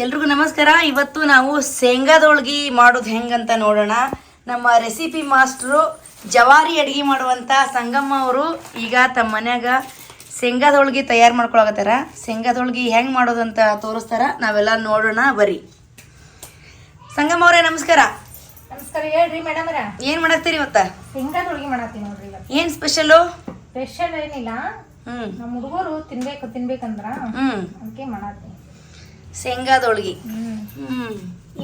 ಎಲ್ರಿಗೂ ನಮಸ್ಕಾರ. ಇವತ್ತು ನಾವು ಶೇಂಗಾದೊಳಗಿ ಮಾಡೋದು ಹೆಂಗಂತ ನೋಡೋಣ. ನಮ್ಮ ರೆಸಿಪಿ ಮಾಸ್ಟ್ರು ಜವಾರಿ ಅಡುಗೆ ಮಾಡುವಂಥ ಸಂಗಮ್ಮ ಅವರು ಈಗ ತಮ್ಮ ಮನ್ಯಾಗ ಶೇಂಗಾದೊಳಗಿ ತಯಾರು ಮಾಡ್ಕೊಳಕತ್ತಾರ. ಶೇಂಗಾದೊಳಗಿ ಹೆಂಗೆ ಮಾಡೋದಂತ ತೋರಿಸ್ತಾರ, ನಾವೆಲ್ಲ ನೋಡೋಣ ಬರ್ರಿ. ಸಂಗಮ್ಮ ಅವರೇ ನಮಸ್ಕಾರ. ನಮಸ್ಕಾರ. ಹೇಳ್ರಿ ಮೇಡಮ್ ಅವರ, ಏನು ಮಾಡತ್ತೀರಿ ಇವತ್ತು? ಶೇಂಗಾದೊಳಗಿ ಮಾಡತ್ತೀವಿ ನೋಡ್ರಿ. ಏನು ಸ್ಪೆಷಲು? ಸ್ಪೆಷಲ್ ಏನಿಲ್ಲ, ನಮ್ಮ ಹುಡುಗರು ತಿನ್ಬೇಕಂದ್ರ ಅದಕ್ಕೆ ಮಾಡತ್ತೀವಿ ಶೇಂಗಾದೊಳಗಿ.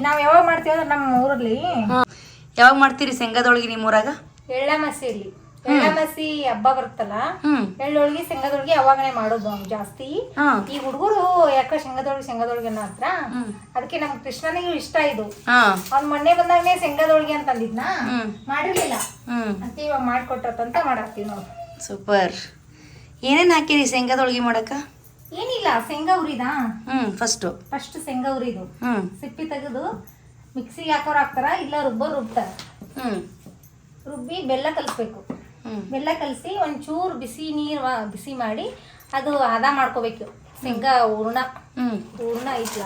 ನಾವ್ ಯಾವಾಗ ಮಾಡ್ತೀವಿ ಅಂದ್ರೆ ನಮ್ಮ ಊರಲ್ಲಿ ಯಾವಾಗ ಮಾಡ್ತೀರಿ ಶೇಂಗಾದೊಳಗಿ ನಿಮ್ಮೂರಾಗ? ಎಳ್ಳಮಸಿಯಲ್ಲಿ ಎಳ್ಳಮಸಿ ಹಬ್ಬ ಬರುತ್ತಲ್ಲ, ಎಳ್ಳೊಳಗಿ ಶೇಂಗಾದೊಳಗಿ ಅವಾಗನೇ ಮಾಡೋದು ಜಾಸ್ತಿ. ಈ ಹುಡುಗರು ಯಾಕ ಶೇಂಗಾದೊಳಗಿ ಅನ್ನೋ ಹತ್ರ, ಅದಕ್ಕೆ ನಮ್ ಕೃಷ್ಣನಿಗೂ ಇಷ್ಟ ಇದು. ಅವ್ನ್ ಮೊನ್ನೆ ಬಂದಾಗನೇ ಶೇಂಗಾದೊಳಗಿ ಅಂತ ಅಂದಿದ್ನ, ಮಾಡಿರ್ಲಿಲ್ಲ ಅಂತ ಇವಾಗ ಮಾಡ್ಕೊಟ್ಟಂತ ಮಾಡಾಕ್ತಿವಿ ನೋಡಿ. ಸೂಪರ್. ಏನೇನು ಹಾಕಿರಿ ಶೇಂಗಾದೊಳಗಿ ಮಾಡಕ? ಏನಿಲ್ಲ, ಶೇಂಗಾ ಉರಿದ ಫಸ್ಟ್ ಶೇಂಗಾ ಉರಿದು ಸಿಪ್ಪಿ ತೆಗೆದು ಮಿಕ್ಸಿಗೆ ಹಾಕೋರು ಹಾಕ್ತಾರ, ಇಲ್ಲ ರುಬ್ತಾರ. ರುಬ್ಬಿ ಬೆಲ್ಲ ಕಲಿಸ್ಬೇಕು. ಬೆಲ್ಲ ಕಲಸಿ ಒಂಚೂರು ಬಿಸಿ ನೀರು ಬಿಸಿ ಮಾಡಿ ಅದು ಹದ ಮಾಡ್ಕೋಬೇಕು. ಶೇಂಗಾ ಹೂರ್ಣ ಐತ್ಲ,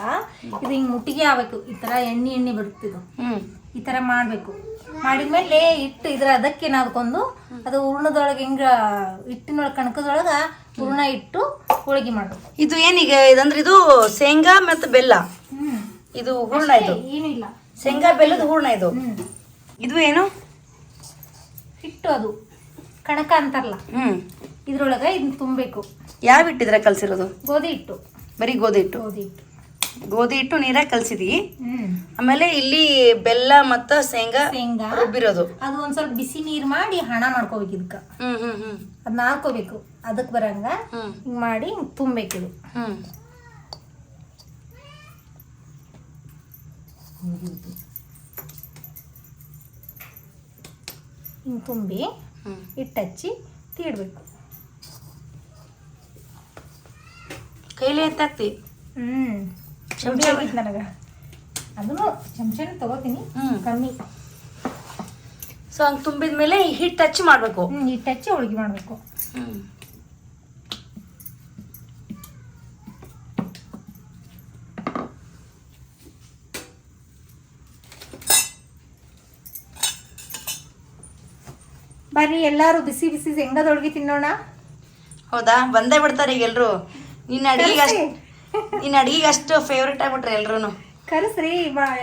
ಇದು ಹಿಂಗ್ ಮುಟ್ಟಿಗೆ ಆಗ್ಬೇಕು. ಈ ತರ ಎಣ್ಣೆ ಬಿಡ್ತಿದ್ದು ಈ ತರ ಮಾಡ್ಬೇಕು. ಮಾಡಿದ್ಮೇಲೆ ಹಿಟ್ಟು ಇದ್ರ ಅದಕ್ಕೆ ನಾದ್ಕೊಂಡು ಅದು ಹೂರ್ಣದೊಳಗೆ ಹಿಂಗ ಹಿಟ್ಟಿನೊಳಗೆ ಕಣಕದೊಳಗ ಹೂರ್ಣ ಇಟ್ಟು ಹೋಳಿಗೆ ಮಾಡ್ಬೇಕು. ಇದು ಏನೀಗ ಇದಂದ್ರೆ ಇದು ಶೇಂಗಾ ಮತ್ತು ಬೆಲ್ಲ, ಇದು ಹೂರ್ಣ. ಇದು ಏನಿಲ್ಲ, ಶೇಂಗಾ ಬೆಲ್ಲದ ಹೂರ್ಣ. ಇದು ಏನು ಹಿಟ್ಟು, ಅದು ಕಣಕ ಅಂತಾರಲ್ಲ, ಇದ್ರೊಳಗ ಇದನ್ನ ತುಂಬಬೇಕು. ಯಾವ ಹಿಟ್ಟಿದ್ರ ಕಲ್ಸಿರೋದು? ಗೋಧಿ ಹಿಟ್ಟು. ಬರೀ ಗೋಧಿ ಹಿಟ್ಟು ನೀರಾಗ ಕಲ್ಸಿದಿ. ಆಮೇಲೆ ಇಲ್ಲಿ ಬೆಲ್ಲ ಮತ್ತ ಶೇಂಗಾ ರುಬ್ಬಿರೋದು. ಅದು ಒಂದ್ ಸ್ವಲ್ಪ ಬಿಸಿ ನೀರ್ ಮಾಡಿ ಹಣ ಮಾಡ್ಕೋಬೇಕು. ಇದಕ್ಕ ಅದನ್ನ ಹಾಕೋಬೇಕು, ಅದಕ್ ಬರಂಗ ಹಿಂಗ್ ಮಾಡಿ ತುಂಬೇಕು. ಇದು ಹಿಂಗ್ ತುಂಬಿ ಹಿಟ್ಟಚ್ಚಿ ತೀಡ್ಬೇಕು. ಕೈಲಿ ಎತ್ತಾಕ್ತಿ? ಚಮಚ ಆಗಿತ್ತು ನನಗ, ಅದನ್ನು ಚಮಚನ ತಗೋತೀನಿ ಕಮ್ಮಿ. ಸೊ ಹಂಗೆ ತುಂಬಿದ್ಮೇಲೆ ಹಿಟ್ಟು ಹಚ್ಚಿ ಮಾಡ್ಬೇಕು. ಹಿಟ್ಟು ಹಚ್ಚಿ ಹೋಳಿಗೆ ಮಾಡ್ಬೇಕು. ಬರ್ರಿ ಎಲ್ಲಾರು ಬಿಸಿ ಬಿಸಿ ಶೇಂಗಾದೊಳಗೆ ತಿನ್ನೋಣ. ಹೌದಾ? ಬಂದೇ ಬಿಡ್ತಾರೆ ಈಗ ಎಲ್ರು. ನಿನ್ನ ಅಡಿಗೆ ಅಷ್ಟು ಫೇವ್ರೇಟ್ ಆಗ್ಬಿಟ್ರೆ ಎಲ್ರು. ಕರೆಸ್ರಿ,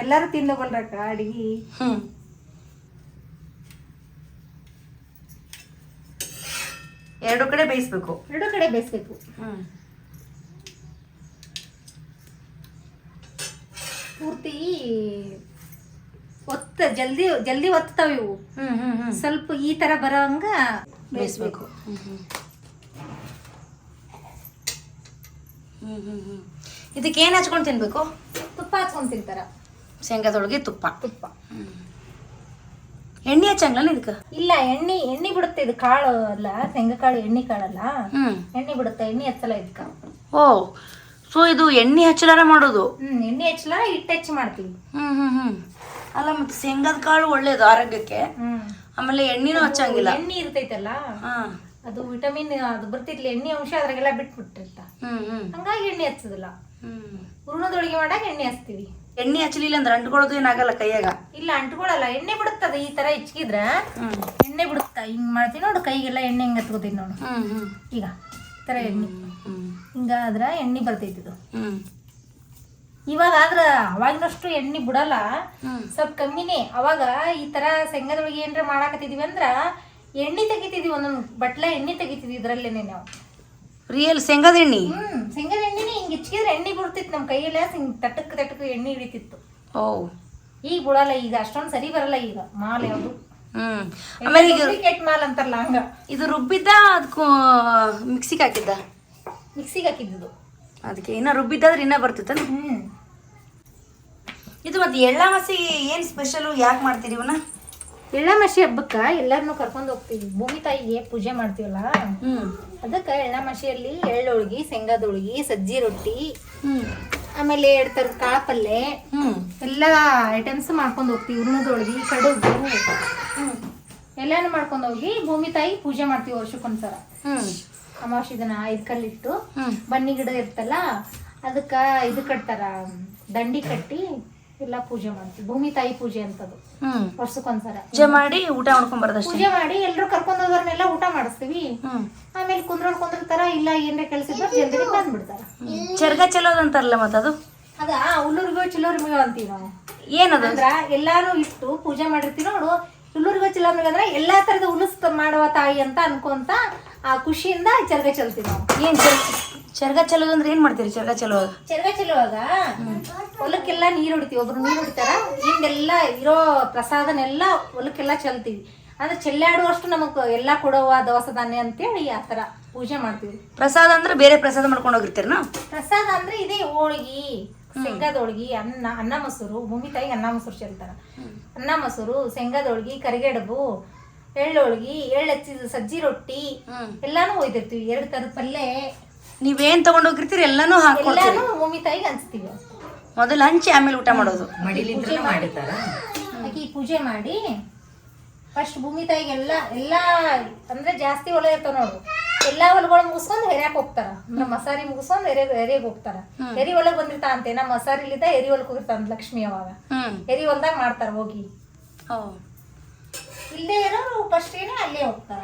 ಎಲ್ಲಾರು ತಿನ್ನೋಗಲ್ರಕ್ಕ ಅಡಿಗೆ. ಎರಡು ಕಡೆ ಬೇಯಿಸ್ಬೇಕು. ಪೂರ್ತಿ ಜಲ್ದಿ ಒತ್ತಾವ ಇವು. ಸ್ವಲ್ಪ ಈ ತರ ಬರೋಂಗ ಬೇಯಿಸ್ಬೇಕು. ಇದಕ್ಕೆ ಏನ್ ಹಚ್ಕೊಂಡ್ ತಿನ್ಬೇಕು? ತುಪ್ಪ ಹಚ್ಕೊಂಡ್ ತಿಂತಾರ. ಶೇಂಗಾದೊಳಗೆ ತುಪ್ಪ. ಎಣ್ಣೆ ಹಚ್ಚಂಗ್ಲ ಇದಕ್ಕ? ಇಲ್ಲ, ಎಣ್ಣೆ ಬಿಡುತ್ತೆ. ಇದು ಕಾಳು ಅಲ್ಲ, ಶೇಂಗಾ ಕಾಳು ಎಣ್ಣೆ ಕಾಳಲ್ಲ, ಎಣ್ಣೆ ಬಿಡುತ್ತೆ. ಎಣ್ಣೆ ಹಚ್ಚಲ್ಲ ಇದಕ್ಕ. ಓ, ಸೊ ಇದು ಎಣ್ಣೆ ಹಚ್ಚಲಾರ ಮಾಡೋದು? ಎಣ್ಣೆ ಹಚ್ಚಲ, ಹಿಟ್ಟು ಹಚ್ಚಿ ಮಾಡ್ತೀವಿ. ಅಲ್ಲ, ಮತ್ತೆ ಶೇಂಗಾದ ಕಾಳು ಒಳ್ಳೇದು ಆರೋಗ್ಯಕ್ಕೆ. ಆಮೇಲೆ ಎಣ್ಣೆನೂ ಹಚ್ಚಂಗಿಲ್ಲ. ಎಣ್ಣೆ ಇರ್ತೈತಲ್ಲ, ಅದು ವಿಟಮಿನ್ ಅದು ಬರ್ತಿರ್ಲಿ, ಎಣ್ಣೆ ಅಂಶ ಅದ್ರಾಗೆಲ್ಲ ಬಿಟ್ಬಿಟ್ಟಿರ್ತ. ಹಂಗಾಗಿ ಎಣ್ಣೆ ಹಚ್ಚದಿಲ್ಲ. ಹೂರ್ಣದೊಳಗೆ ಮಾಡಾಕ ಎಣ್ಣೆ ಹಚ್ತೀವಿ. ಎಣ್ಣೆ ಹಚ್ಚಲಿಲ್ಲ ಅಂದ್ರೆ ಅಂಟ್ಕೊಳ್ಳೋದು ಏನಾಗಲ್ಲ ಕೈಯಾಗ? ಇಲ್ಲ, ಅಂಟ್ಕೊಳಲ್ಲ. ಎಣ್ಣೆ ಬಿಡುತ್ತದ. ಈ ತರ ಹಿಚ್ಕಿದ್ರ ಎಣ್ಣೆ ಬಿಡುತ್ತ. ಹಿಂಗ್ ಮಾಡ್ತೀವಿ ನೋಡು, ಕೈಗೆಲ್ಲ ಎಣ್ಣೆ ಹಿಂಗ ಹತ್ಕೋತೀವಿ ನೋಡು. ಈಗ ಈ ತರ ಎಣ್ಣೆ ಹಿಂಗಾದ್ರ ಎಣ್ಣೆ ಬರ್ತೈತಿ ಇದು. ಇವಾಗ ಆದ್ರ ಅವಾಗಿನಷ್ಟು ಎಣ್ಣೆ ಬಿಡಲ್ಲ, ಸ್ವಲ್ಪ ಕಮ್ಮಿನೇ. ಅವಾಗ ಈ ತರ ಶೇಂಗಾದೊಳಗೆ ಏನ್ರ ಮಾಡಾಕತ್ತಿದೀವಿ ಅಂದ್ರ ಎಣ್ಣೆ ತೆಗಿತಿದ್ವಿ, ಒಂದೊಂದು ಬಟ್ಲ ಎಣ್ಣೆ ತೆಗಿತಿದ್ವಿ ಇದ್ರಲ್ಲೇನೆ ನಾವು. ರಿಯಲ್ ಶೇಂಗಾದ ಎಣ್ಣೆ? ಶೇಂಗಾದ ಎಣ್ಣೆನೇ ಹಿಂಗ್ ಹಿಚ್ಕಿದ್ರೆ ಎಣ್ಣೆ ಬಿಡ್ತಿತ್ತು ನಮ್ಮ ಕೈಯೆಲ್ಲ. ಹಿಂಗ್ ತಟಕ್ ಎಣ್ಣೆ ಹಿಡಿತಿತ್ತು. ಓ, ಈಗ ಬಿಡಲ್ಲ. ಈಗ ಅಷ್ಟೊಂದು ಸರಿ ಬರಲ್ಲ ಈಗ ಮಾಲ್ ಯಾವ್ದು. ಆಮೇಲೆ ಈಗ ಕೆಟ್ಟ ಮಾಲ್ ಅಂತಾರಲ್ಲ ಹಂಗ. ಇದು ರುಬ್ಬಿದ್ದ ಅದಕ್ಕೂ ಮಿಕ್ಸಿಗೆ ಹಾಕಿದ್ದ? ಮಿಕ್ಸಿಗೆ ಹಾಕಿದ್ದು. ಅದಕ್ಕೆ ಇನ್ನ ರುಬ್ಬಿದ್ದಾದ್ರೆ ಇನ್ನ ಬರ್ತಿತ್ತ. ಇದು ಮತ್ತೆ ಎಳ್ಳಾಮಸಿ ಏನ್ ಸ್ಪೆಷಲ್? ಯಾಕೆ ಮಾಡ್ತೀರಿ ಇವನ್ನ? ಎಳ್ಳಾಮಸಿ ಹಬ್ಬಕ್ಕ ಎಲ್ಲಾರನ್ನು ಕರ್ಕೊಂಡು ಹೋಗ್ತೀವಿ. ಭೂಮಿ ತಾಯಿಗೆ ಪೂಜೆ ಮಾಡ್ತೀವಲ್ಲ, ಅದಕ್ಕೆ ಎಳ್ಳಾಮಸಿಯಲ್ಲಿ ಎಳ್ಳೊಳಗಿ, ಶೇಂಗಾದೊಳಗಿ, ಸಜ್ಜಿ ರೊಟ್ಟಿ, ಆಮೇಲೆ 2 ಥರದ ಕಾಳ ಪಲ್ಯ ಎಲ್ಲ ಐಟಮ್ಸ್ ಮಾಡ್ಕೊಂಡು ಹೋಗ್ತೀವಿ. ಹೂರ್ಣದೊಳಗಿ, ಕಡುಬು ಎಲ್ಲಾನು ಮಾಡ್ಕೊಂಡು ಹೋಗಿ ಭೂಮಿ ತಾಯಿ ಪೂಜೆ ಮಾಡ್ತೀವಿ ವರ್ಷಕ್ಕೊಂದ್ಸಲ. ಅಮಾವಾಸ್ಯೆ ದಿನ 5 ಕಲ್ಲಿಟ್ಟು ಬನ್ನಿ ಗಿಡ ಇರ್ತಲ್ಲ, ಅದಕ್ಕ ಇದು ಕಟ್ತಾರ, ದಂಡಿ ಕಟ್ಟಿ ಎಲ್ಲ ಪೂಜೆ ಮಾಡ್ತೀವಿ. ಭೂಮಿ ತಾಯಿ ಪೂಜೆ ಅಂತದು ವರ್ಷಕ್ಕೊಂದ್ಸಲ ಪೂಜೆ ಮಾಡಿ ಊಟ ಮಾಡ್ಕೊಂಡ್ ಬರೋದಷ್ಟೇ. ಪೂಜೆ ಮಾಡಿ ಎಲ್ರು ಕರ್ಕೊಂಡ್ ಹೋದವ್ರನ್ನೆಲ್ಲ ಊಟ ಮಾಡಿಸ್ತೀವಿ. ಆಮೇಲೆ ಕುಂದ್ರತಾರ, ಇಲ್ಲ ಏನ್ರ ಕೆಲ್ಸ ಇದ್ರೆ ಜಲ್ದಿ ಬಂದ್ಬಿಡ್ತಾರ. ಚರ್ಗ ಚೆಲ್ಲೋದು ಅಂತಾರಲ್ಲ ಮತ್ತದು ಅದ ಉಲ್ಲೂರಿಗೋ ಚಿಲ್ಲೂರಿಗೋ ಅಂತೀವಿ ನಾವು. ಏನದು ಅಂದ್ರ ಎಲ್ಲಾನು ಇಟ್ಟು ಪೂಜೆ ಮಾಡಿರ್ತೀವಿ ನೋಡು. ಉಲ್ಲೂರಿಗೋ ಚಿಲ್ಲೂರಿಗೋ ಅಂದ್ರೆ ಎಲ್ಲಾ ತರದ ಉಲುಸ್ ಮಾಡುವ ತಾಯಿ ಅಂತ ಅನ್ಕೊಂತ ಆ ಖುಷಿಯಿಂದ ಚರ್ಗ ಚೆಲ್ತೀವಿ ನಾವು. ಏನ್ ಚರ್ಗ ಚೆಲ್ಲೋದು ಅಂದ್ರೆ ಏನ್ ಮಾಡ್ತೀರಿ? ಚರ್ಗ ಚೆಲ್ಲುವಾಗ ಹೊಲಕ್ಕೆಲ್ಲ ನೀರ್ ಹೊಡಿತೀವಿ. ಒಬ್ರು ನೀರ್ ಹೊಡಿತಾರ, ಹಿಂದೆಲ್ಲ ಇರೋ ಪ್ರಸಾದನೆಲ್ಲ ಹೊಲಕ್ಕೆಲ್ಲ ಚೆಲ್ತೀವಿ. ಅಂದ್ರೆ ಚೆಲ್ಲಾಡುವಷ್ಟು ನಮಗ್ ಎಲ್ಲಾ ಕೊಡುವ ದವಸ ಧಾನ್ಯ ಅಂತೇಳಿ ಆ ತರ ಪೂಜೆ ಮಾಡ್ತೀವಿ. ಪ್ರಸಾದ ಅಂದ್ರೆ ಬೇರೆ ಪ್ರಸಾದ ಮಾಡ್ಕೊಂಡು ಹೋಗಿರ್ತೀರ? ಪ್ರಸಾದ ಅಂದ್ರೆ ಇದೇ ಹೋಳಿಗೆ, ಶೇಂಗಾದ ಹೋಳಿಗೆ, ಅನ್ನ ಮೊಸರು. ಭೂಮಿ ತಾಯಿಗೆ ಅನ್ನ ಮೊಸರು ಚೆಲ್ತಾರ. ಅನ್ನ ಮೊಸರು, ಶೇಂಗಾದ ಹೋಳಿಗೆ, ಕರಿಗಡುಬು, ಎಳ್ಳೋಳ್ಗಿ, ಎಳ್ಳು ಹಚ್ಚಿದ ಸಜ್ಜಿ ರೊಟ್ಟಿ ಎಲ್ಲಾನು ಒಯ್ದಿರ್ತೀವಿ. 2 ತರದ ಪಲ್ಯ. ನೀವೇನ್ ತಗೊಂಡ್ ಹೋಗಿರ್ತೀರಿ ಎಲ್ಲಾನು ಎಲ್ಲಾನು ಭೂಮಿ ತಾಯಿಗೆ ಹಂಚ್ತೀವಿ. ಮೊದಲು ಹಂಚಿ ಆಮೇಲೆ ಊಟ ಮಾಡೋದು. ಆಕಿ ಪೂಜೆ ಮಾಡಿ ಫಸ್ಟ್ ಭೂಮಿ ತಾಯಿಗೆ ಎಲ್ಲಾ ಅಂದ್ರೆ ಜಾಸ್ತಿ ಹೊಲ ಇರ್ತಾವ ನೋಡು, ಎಲ್ಲಾ ಹೊಲಗಳು ಮುಗಿಸ್ಕೊಂಡ್ ಹೆರ್ಯಾಕ್ ಹೋಗ್ತಾರ. ಅಂದ್ರೆ ಮಸಾರಿ ಮುಗಿಸ್ಕೊಂಡ್ ಎರೆಗ್ ಹೋಗ್ತಾರ. ಎರಿ ಹೊಲಗ್ ಬಂದಿರ್ತಾ ಅಂತೆ. ನಮ್ಮ ಮಸಾರಿಲಿದ್ದ ಎರಿ ಹೊಲಕ್ ಹೋಗಿರ್ತಾನ ಲಕ್ಷ್ಮಿ. ಅವಾಗ ಎರಿ ಹೊಲ್ದಾಗ ಮಾಡ್ತಾರ ಹೋಗಿ. ಇಲ್ಲೇ ಇರೋರು ಫಸ್ಟ್ ಏನೇ ಅಲ್ಲೇ ಹೋಗ್ತಾರ.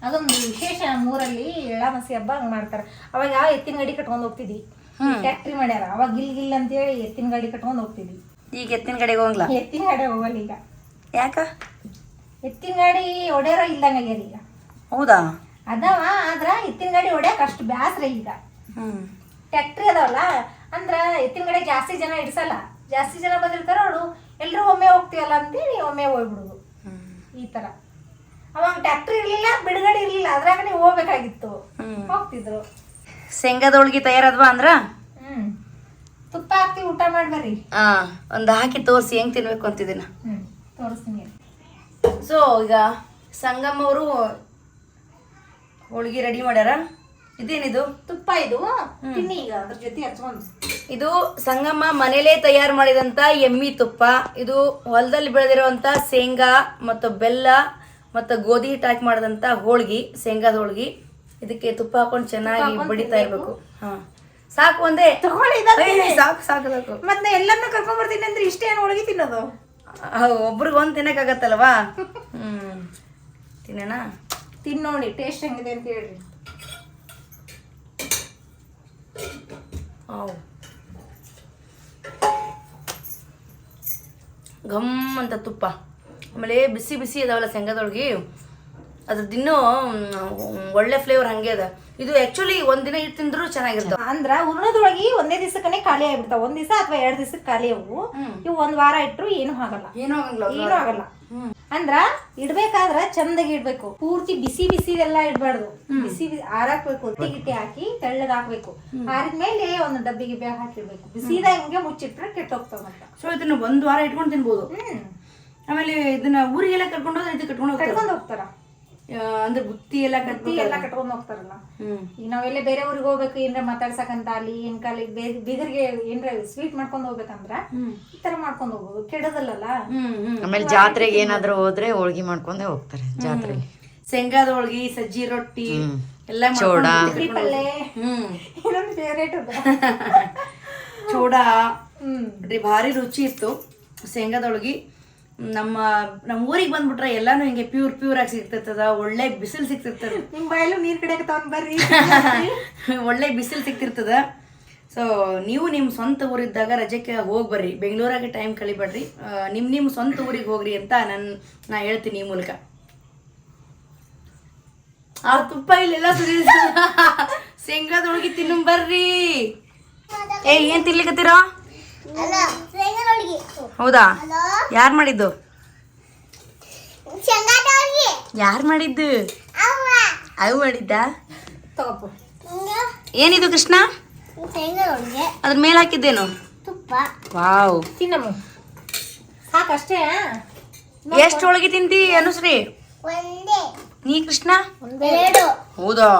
ಅದೊಂದು ವಿಶೇಷ ನಮ್ಮೂರಲ್ಲಿ ಎಳ್ಳಾಮಸಿ ಹಬ್ಬ ಹಂಗ್ ಮಾಡ್ತಾರ. ಅವಾಗ ಯಾವ ಎತ್ತಿನ ಗಾಡಿ ಕಟ್ಕೊಂಡ್ ಹೋಗ್ತಿದ್ವಿ. ಫ್ಯಾಕ್ಟ್ರಿ ಮಾಡ್ಯಾರ ಅವಾಗ ಗಿಲ್ ಅಂತೇಳಿ ಎತ್ತಿನ ಗಾಡಿ ಕಟ್ಕೊಂಡ್ ಹೋಗ್ತಿದ್ವಿ. ಈಗ ಎತ್ತಿನ ಗಾಡಿಗೆ ಹೋಗಲ್ಲ. ಎತ್ತಿನ ಗಾಡಿ ಹೋಗಲ್ಲ ಈಗ. ಯಾಕ? ಎತ್ತಿನ ಗಾಡಿ ಹೊಡ್ಯಾರ ಇಲ್ದಂಗ ಆಗ್ಯಾರ ಈಗ. ಹೌದಾ? ಅದಾವ, ಆದ್ರ ಎತ್ತಿನ ಗಾಡಿ ಹೊಡ್ಯಾಕ ಅಷ್ಟು ಬ್ಯಾಸ್ರ ಈಗ. ಫ್ಯಾಕ್ಟ್ರಿ ಅದಾವಲ್ಲ, ಅಂದ್ರ ಎತ್ತಿನ ಗಾಡಿ ಜಾಸ್ತಿ ಜನ ಇಡ್ಸಲ್ಲ. ಜಾಸ್ತಿ ಜನ ಬಂದಿರ್ತಾರ ಅವಳು, ಎಲ್ರು ಒಮ್ಮೆ ಹೋಗ್ತೀವಲ್ಲ ಅಂತೇಳಿ ಒಮ್ಮೆ ಹೋಗ್ಬಿಡುದು. ಈ ತರ ಅವಾಗ ಟ್ಯಾಕ್ಟ್ರಿ ಇರ್ಲಿಲ್ಲ, ಬಿಡುಗಡೆ ಇರ್ಲಿಲ್ಲ, ಅದ್ರಾಗ ನೀವು ಹೋಗ್ಬೇಕಾಗಿತ್ತು, ಹೋಗ್ತಿದ್ರು. ಶೇಂಗಾದ ಹೋಳಿಗೆ ತಯಾರದ್ವಾ ಅಂದ್ರ ತುಪ್ಪ ಹಾಕ್ತಿ ಊಟ ಮಾಡ್ಬರ್ರಿ. ಒಂದ್ ಹಾಕಿ ತೋರ್ಸಿ ಹೆಂಗ್ ತಿನ್ಬೇಕು ಅಂತಿದ್ದೀನ. ತೋರಿಸ್ತೀನಿ. ಸೊ ಈಗ ಸಂಗಮ್ ಅವರು ಹೋಳಿಗೆ ರೆಡಿ ಮಾಡ್ಯಾರ. ಇದೇನಿದು? ತುಪ್ಪ. ಇದು ತಿನ್ನಿ ಈಗ ಅದ್ರ ಜೊತೆ ಹಚ್ಕೊಂಡು. ಇದು ಸಂಗಮ್ಮ ಮನೇಲೇ ತಯಾರು ಮಾಡಿದಂತ ಎಮ್ಮಿ ತುಪ್ಪ. ಇದು ಹೊಲದಲ್ಲಿ ಬೆಳೆದಿರುವಂತ ಶೇಂಗಾ ಮತ್ತು ಬೆಲ್ಲ ಮತ್ತು ಗೋಧಿ ಹಿಟ್ಟು ಹಾಕಿ ಮಾಡಿದಂತ ಹೋಳಿಗೆ, ಶೇಂಗಾದ ಹೋಳಿಗೆ. ಇದಕ್ಕೆ ತುಪ್ಪ ಹಾಕೊಂಡು ಚೆನ್ನಾಗಿ ಬಡಿತಾ ಇರ್ಬೇಕು. ಸಾಕು ಒಂದೇ ಸಾಕು ಸಾಕು ಸಾಕು. ಮತ್ತೆ ಎಲ್ಲಾನು ಕರ್ಕೊಂಡ್ ಬರ್ತೀನಿ ಅಂದ್ರೆ ಇಷ್ಟೇ ಏನು ಹೋಳಿಗೆ ತಿನ್ನೋದು? ಒಬ್ರಿಗೆ ಒಂದ್ ತಿನ್ನಕ್ಕಾಗತ್ತಲ್ವಾ? ತಿನ್ನೋಣ. ತಿನ್ನೋಡಿ ಟೇಸ್ಟ್ ಹೆಂಗಿದೆ ಅಂತ ಹೇಳ್ರಿ. ಘಮ್ ಅಂತ ತುಪ್ಪ, ಆಮೇಲೆ ಬಿಸಿ ಬಿಸಿ ಅದಾವಲ್ಲ ಶೇಂಗಾದೊಳಗೆ, ಅದ್ರದ್ದಿನ್ನೂ ಒಳ್ಳೆ ಫ್ಲೇವರ್ ಹಂಗೆ ಅದ. ಇದು ಆಕ್ಚುಲಿ ಒಂದಿನ ಇಟ್ಟು ತಿಂದ್ರು ಚೆನ್ನಾಗಿರ್ತಾವ. ಅಂದ್ರ ಉರ್ಣದೊಳಗಿ ಒಂದೇ ದಿವಸಕ್ಕನೆ ಖಾಲಿ ಆಗ್ಬಿಡ್ತಾವ. 1 ದಿವಸ ಅಥವಾ 2 ದಿವಸಕ್ಕೆ ಖಾಲಿ ಅವು. ಇವು 1 ವಾರ ಇಟ್ರು ಏನು ಆಗಲ್ಲ, ಏನು ಆಗಲ್ಲ. ಅಂದ್ರ ಇಡ್ಬೇಕಾದ್ರ ಚಂದಾಗಿ ಇಡ್ಬೇಕು. ಪೂರ್ತಿ ಬಿಸಿ ಬಿಸಿದೆಲ್ಲ ಇಡ್ಬಾರ್ದು. ಬಿಸಿ ಆರಾಕ್ಬೇಕು. ಗಿಟ್ಟಿ ಹಾಕಿ ತೆಳ್ಳಗ್ ಹಾಕ್ಬೇಕು. ಆರಿದ್ಮೇಲೆ ಒಂದು ಡಬ್ಬಿಗೆ ಬ್ಯಾಗ್ ಹಾಕಿಡ್ಬೇಕು. ಬಿಸಿದಾಗ ಹಿಂಗೆ ಮುಚ್ಚಿಟ್ರೆ ಕೆಟ್ಟೋಗ್ತಾವ. ಮತ್ತ ಸೊ ಇದನ್ನ 1 ವಾರ ಇಟ್ಕೊಂಡು ತಿನ್ಬೋದು. ಆಮೇಲೆ ಇದನ್ನ ಊರಿಗೆಲ್ಲ ಕರ್ಕೊಂಡು ಹೋದ್ರೆ ಇದು ಕಟ್ಕೊಂಡು ಹೋಗ್ತಾರ. ಅಂದ್ರೆ ಬುತ್ತಿ ಎಲ್ಲ ಕಟ್ಕೊಂಡ್ ಹೋಗ್ತಾರಲ್ಲ. ಈಗ ನಾವೆಲ್ಲ ಬೇರೆ ಊರಿಗೆ ಹೋಗ್ಬೇಕು, ಏನ್ರ ಮಾತಾಡ್ಸಕಂತ ಅಲ್ಲಿ ಏನ್ ಕಾಲಿ ಬೀಗರ್ಗೆ ಏನ್ರ ಸ್ವೀಟ್ ಮಾಡ್ಕೊಂಡ್ ಹೋಗ್ಬೇಕಂದ್ರ ಈ ತರ ಮಾಡ್ಕೊಂಡ್ ಹೋಗ್ಬೋದು, ಕೆಡದಲ್ಲ. ಆಮೇಲೆ ಜಾತ್ರೆಗೆ ಏನಾದ್ರು ಹೋದ್ರೆ ಹೋಳ್ಗಿ ಮಾಡ್ಕೊಂಡೇ ಹೋಗ್ತಾರೆ. ಜಾತ್ರೆಗೆ ಶೇಂಗಾದ ಹೋಳ್ಗಿ, ಸಜ್ಜಿ ರೊಟ್ಟಿ ಎಲ್ಲ ಚೋಡ, ಪಲ್ಲೆ. ಇನ್ನೊಂದು ಫೇವ್ರೇಟ್ ಚೋಡ ಭಾರಿ ರುಚಿ ಇತ್ತು ಶೇಂಗಾದ ಹೋಳ್ಗಿ. ನಮ್ಮ ಊರಿಗೆ ಬಂದ್ಬಿಟ್ರೆ ಎಲ್ಲಾನು ಹಿಂಗೆ ಪ್ಯೂರ್ ಆಗಿ ಸಿಗ್ತಿರ್ತದ. ಒಳ್ಳೆ ಬಿಸಿಲು ಸಿಗ್ತಿರ್ತದ. ನಿಮ್ ಬಾಯಲ್ಲೂ ನೀರ್ ಕಡೆ ಬರ್ರಿ. ಒಳ್ಳೆ ಬಿಸಿಲು ಸಿಗ್ತಿರ್ತದ. ಸೊ ನೀವು ನಿಮ್ಮ ಸ್ವಂತ ಊರಿದ್ದಾಗ ರಜೆಗೆ ಹೋಗಿ ಬರ್ರಿ. ಬೆಂಗಳೂರಾಗೆ ಟೈಮ್ ಕಳಿಬೇಡ್ರಿ. ನಿಮ್ಮ ಸ್ವಂತ ಊರಿಗೆ ಹೋಗ್ರಿ ಅಂತ ನಾ ಹೇಳ್ತೀನಿ ಈ ಮೂಲಕ. ಆ ತುಪ್ಪ ಇಲ್ಲೆಲ್ಲ ಶೇಂಗಾದೊಳಗೆ ತಿನ್ನು ಬರ್ರಿ. ಏನ್ ತಿನ್ಲಿಕತ್ತೀರ? ಹೌದಾ? ಯಾರು ಮಾಡಿದ್ದು? ಯಾರು ಮಾಡಿದ್ದು? ಅವು ಮಾಡಿದ್ದ? ಏನಿದು ಕೃಷ್ಣ? ಅದ್ರ ಮೇಲೆ ಹಾಕಿದ್ದೇನು? ತುಪ್ಪ. ವಾವ್, ತಿನ್ನಮ್ಮ ಸಾಕಷ್ಟೇ. ಎಷ್ಟು ಹೋಳಿಗೆ ತಿಂತಿ ಅನುಶ್ರೀ? ನೀ ಕೃಷ್ಣ? ಹೌದಾ?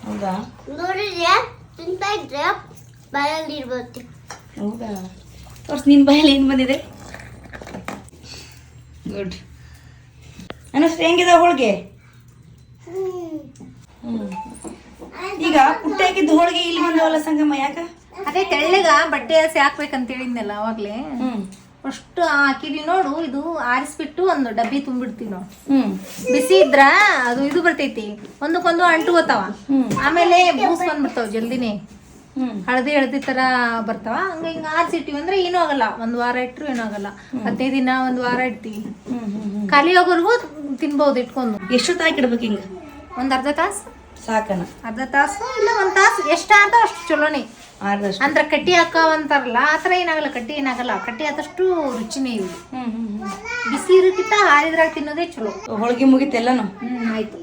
ಹೌದಾ ನೋಡಿದ್ರೆ ತಿಂತಾ ಇದ್ರೆ ಬಾಯಲ್ಲಿ ನೀರು ಬರುತ್ತೆ. ಹೌದಾ ತೋರ್ಸ್ ನಿನ್ನ ಬಾಯಲ್ಲಿ ಏನು ಬಂದಿದೆ. ಗುಡ್. ಅನ್ನಿಸ್ತು ಹೆಂಗಿದೆ ಹೋಳಿಗೆ? ಈಗ ಪುಟ್ಟ ಹಾಕಿದ್ದು ಹೋಳಿಗೆ ಇಲ್ಲಿ ಬಂದವಲ್ಲ ಸಂಗಮ್ಮ, ಯಾಕ? ಅದೇ ತೆಳ್ಳಗ ಬಟ್ಟೆ ಹಸಿ ಹಾಕ್ಬೇಕಂತ ಹೇಳಿದ್ನಲ್ಲ ಅವಾಗ್ಲೇ. ಅಷ್ಟು ಹಾಕಿದ್ವಿ ನೋಡು. ಇದು ಆರಿಸ್ಬಿಟ್ಟು ಒಂದು ಡಬ್ಬಿ ತುಂಬಿಡ್ತೀವಿ ನಾವು. ಬಿಸಿ ಇದ್ರ ಅದು ಇದು ಬರ್ತೈತಿ, ಒಂದಕ್ಕೊಂದು ಅಂಟು ಹೋತಾವ. ಆಮೇಲೆ ಬೂಸ್ ಬಂದ್ಬಿಡ್ತಾವ ಜಲ್ದಿನೇ, ಹಳದಿ ತರ ಬರ್ತಾವ. ಹಂಗ ಹಿಂಗ ಆರಿಸಿಟ್ಟಿವಿ ಅಂದ್ರೆ ಏನೂ ಆಗಲ್ಲ. ಒಂದ್ ವಾರ ಇಟ್ರು ಏನೂ ಆಗಲ್ಲ. 15 ದಿನ ಒಂದ್ ವಾರ ಇಡ್ತೀವಿ. ಖಾಲಿ ಹೋಗೋರ್ಗು ತಿನ್ಬಹುದು ಇಟ್ಕೊಂಡು. ಎಷ್ಟೊತ್ತು ಹಾಕಿಡ್ಬೇಕು ಹಿಂಗ? ಒಂದ್ ಅರ್ಧ ತಾಸು ಸಾಕನ? ಅರ್ಧ ತಾಸು ಇಲ್ಲ ಒಂದ್ ತಾಸು, ಎಷ್ಟ ಆತ ಅಷ್ಟು ಚಲೋನೆ. ಅಂದ್ರ ಕಟ್ಟಿ ಹಾಕವಂತಾರಲ್ಲ ಆತರ ಏನಾಗಲ್ಲ. ಕಟ್ಟಿ ಏನಾಗಲ್ಲ. ಕಟ್ಟಿ ಆದಷ್ಟು ರುಚಿನೇ ಇವು. ಬಿಸಿ ಇರಕ್ಕಿಂತ ಹಾರಿದ್ರಾಗ ತಿನ್ನೋದೇ ಚಲೋ. ಹೋಳಿಗೆ ಮುಗಿತೆಲ್ಲನು? ಆಯ್ತು.